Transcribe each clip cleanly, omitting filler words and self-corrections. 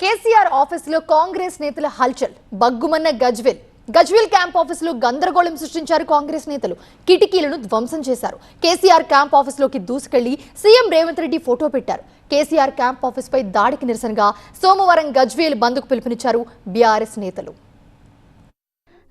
కేసీఆర్ ఆఫీసులో కాంగ్రెస్ నేతల హల్చల్ బగ్గుమన్న గజ్వేల్ క్యాంప్ ఆఫీసులో గందరగోళం సృష్టించారు కాంగ్రెస్ నేతలు. కిటికీలను ధ్వంసం చేశారు. కేసీఆర్ క్యాంప్ ఆఫీసులోకి దూసుకెళ్లి సీఎం రేవంత్ రెడ్డి ఫోటో పెట్టారు. కేసీఆర్ క్యాంప్ ఆఫీసుపై దాడికి నిరసనగా సోమవారం గజ్వేల్ బంద్కు పిలుపునిచ్చారు బీఆర్ఎస్ నేతలు.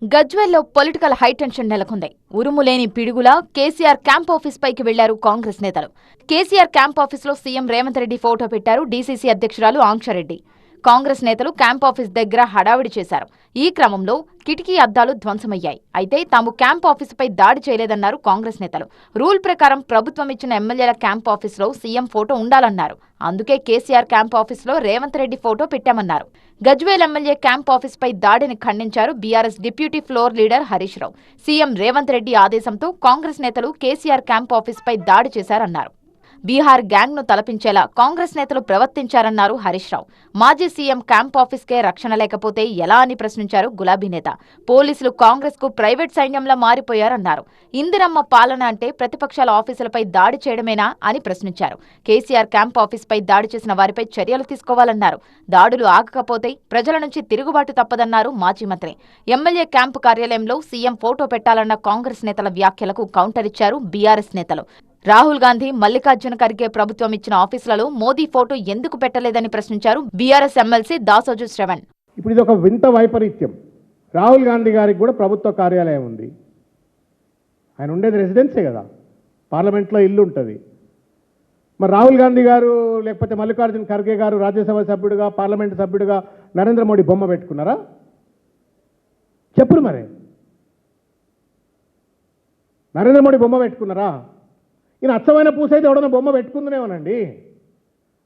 గజ్వేల్లో పొలిటికల్ హైటెన్షన్ నెలకొంది. ఉరుములేని పిడుగులా కేసీఆర్ క్యాంప్ ఆఫీస్ పైకి వెళ్లారు కాంగ్రెస్ నేతలు. కేసీఆర్ క్యాంప్ ఆఫీసులో సీఎం రేవంత్ రెడ్డి ఫోటో పెట్టారు డీసీసీ అధ్యక్షురాలు ఆంక్షరెడ్డి. కాంగ్రెస్ నేతలు క్యాంప్ ఆఫీస్ దగ్గర హడావిడి చేశారు. ఈ క్రమంలో కిటికీ అద్దాలు ధ్వంసమయ్యాయి. అయితే తాము క్యాంప్ ఆఫీసుపై దాడి చేయలేదన్నారు కాంగ్రెస్ నేతలు. రూల్ ప్రకారం ప్రభుత్వం ఇచ్చిన ఎమ్మెల్యేల క్యాంప్ ఆఫీసులో సీఎం ఫోటో ఉండాలన్నారు. అందుకే కేసీఆర్ క్యాంప్ ఆఫీసులో రేవంత్ రెడ్డి ఫోటో పెట్టామన్నారు. గజ్వేల్ ఎమ్మెల్యే క్యాంప్ ఆఫీసుపై దాడిని ఖండించారు BRS deputy floor leader Harish Rao. CM Revanth Reddy ఆదేశంతో కాంగ్రెస్ నేతలు కేసీఆర్ క్యాంప్ ఆఫీసుపై దాడి చేశారన్నారు. బీహార్ గ్యాంగ్ ను తలపించేలా కాంగ్రెస్ నేతలు ప్రవర్తించారన్నారు హరీష్ రావు. మాజీ సీఎం క్యాంప్ ఆఫీస్కే రక్షణ లేకపోతే ఎలా అని ప్రశ్నించారు గులాబీ నేత. పోలీసులు కాంగ్రెస్ కు ప్రైవేట్ సైన్యంలా మారిపోయారన్నారు. ఇందిరమ్మ పాలన అంటే ప్రతిపక్షాల ఆఫీసులపై దాడి చేయడమేనా అని ప్రశ్నించారు. కేసీఆర్ క్యాంప్ ఆఫీస్పై దాడి చేసిన వారిపై చర్యలు తీసుకోవాలన్నారు. దాడులు ఆగకపోతే ప్రజల నుంచి తిరుగుబాటు తప్పదన్నారు మాజీ మంత్రి. ఎమ్మెల్యే క్యాంపు కార్యాలయంలో సీఎం ఫోటో పెట్టాలన్న కాంగ్రెస్ నేతల వ్యాఖ్యలకు కౌంటర్ ఇచ్చారు బీఆర్ఎస్ నేతలు. రాహుల్ గాంధీ, మల్లికార్జున ఖర్గే ప్రభుత్వం ఇచ్చిన ఆఫీసులలో మోదీ ఫోటో ఎందుకు పెట్టలేదని ప్రశ్నించారు బీఆర్ఎస్ ఎమ్మెల్సీ దాసోజు శ్రవణ్. ఇప్పుడు ఇది ఒక వింత వైపరీత్యం. రాహుల్ గాంధీ గారికి కూడా ప్రభుత్వ కార్యాలయం ఉంది. ఆయన ఉండేది రెసిడెన్సే కదా, పార్లమెంట్లో ఇల్లు ఉంటుంది. మరి రాహుల్ గాంధీ గారు లేకపోతే మల్లికార్జున ఖర్గే గారు రాజ్యసభ సభ్యుడిగా, పార్లమెంటు సభ్యుడిగా నరేంద్ర మోడీ బొమ్మ పెట్టుకున్నారా? చెప్పురు మరి. నరేంద్ర మోడీ బొమ్మ పెట్టుకున్నారా? ఈయన అచ్చమైన పూస అయితే ఎవడన్నా బొమ్మ పెట్టుకుందనేమోనండి.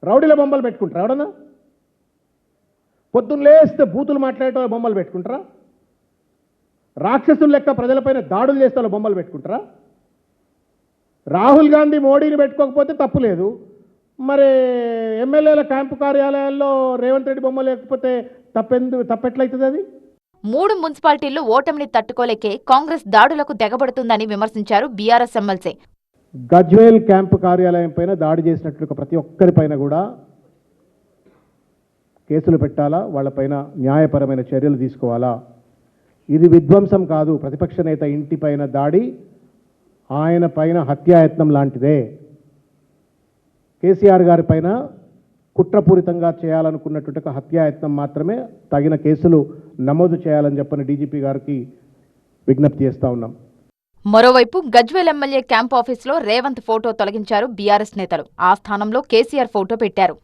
రౌడీల బొమ్మలు పెట్టుకుంటారా? ఎవడన్నా పొద్దున్న లేస్తే బూతులు మాట్లాడే బొమ్మలు పెట్టుకుంటారా? రాక్షసులు లెక్క ప్రజలపైన దాడులు చేస్తే బొమ్మలు పెట్టుకుంటారా? రాహుల్ గాంధీ మోడీని పెట్టుకోకపోతే తప్పు లేదు. మరి ఎమ్మెల్యేల క్యాంపు కార్యాలయాల్లో రేవంత్ రెడ్డి బొమ్మ లేకపోతే తప్పెట్లయితుంది? అది 3 మున్సిపాలిటీల్లో ఓటమిని తట్టుకోలేకే కాంగ్రెస్ దాడులకు తెగబడుతుందని విమర్శించారు బీఆర్ఎస్ ఎమ్మెల్సీ. గజ్వేల్ క్యాంపు కార్యాలయం పైన దాడి చేసినట్లు ప్రతి ఒక్కరిపైన కూడా కేసులు పెట్టాలా, వాళ్ళపైన న్యాయపరమైన చర్యలు తీసుకోవాలా. ఇది విధ్వంసం కాదు. ప్రతిపక్ష నేత ఇంటిపైన దాడి ఆయన పైన హత్యాయత్నం లాంటిదే. కేసీఆర్ గారి పైన కుట్రపూరితంగా చేయాలనుకున్నటువంటి హత్యాయత్నం మాత్రమే. తగిన కేసులు నమోదు చేయాలని చెప్పని డీజీపీ గారికి విజ్ఞప్తి చేస్తా ఉన్నాం. మరోవైపు గజ్వేల్ ఎమ్మెల్యే క్యాంప్ ఆఫీసులో రేవంత్ ఫోటో తొలగించారు బీఆర్ఎస్ నేతలు. ఆ స్థానంలో కేసీఆర్ ఫోటో పెట్టారు.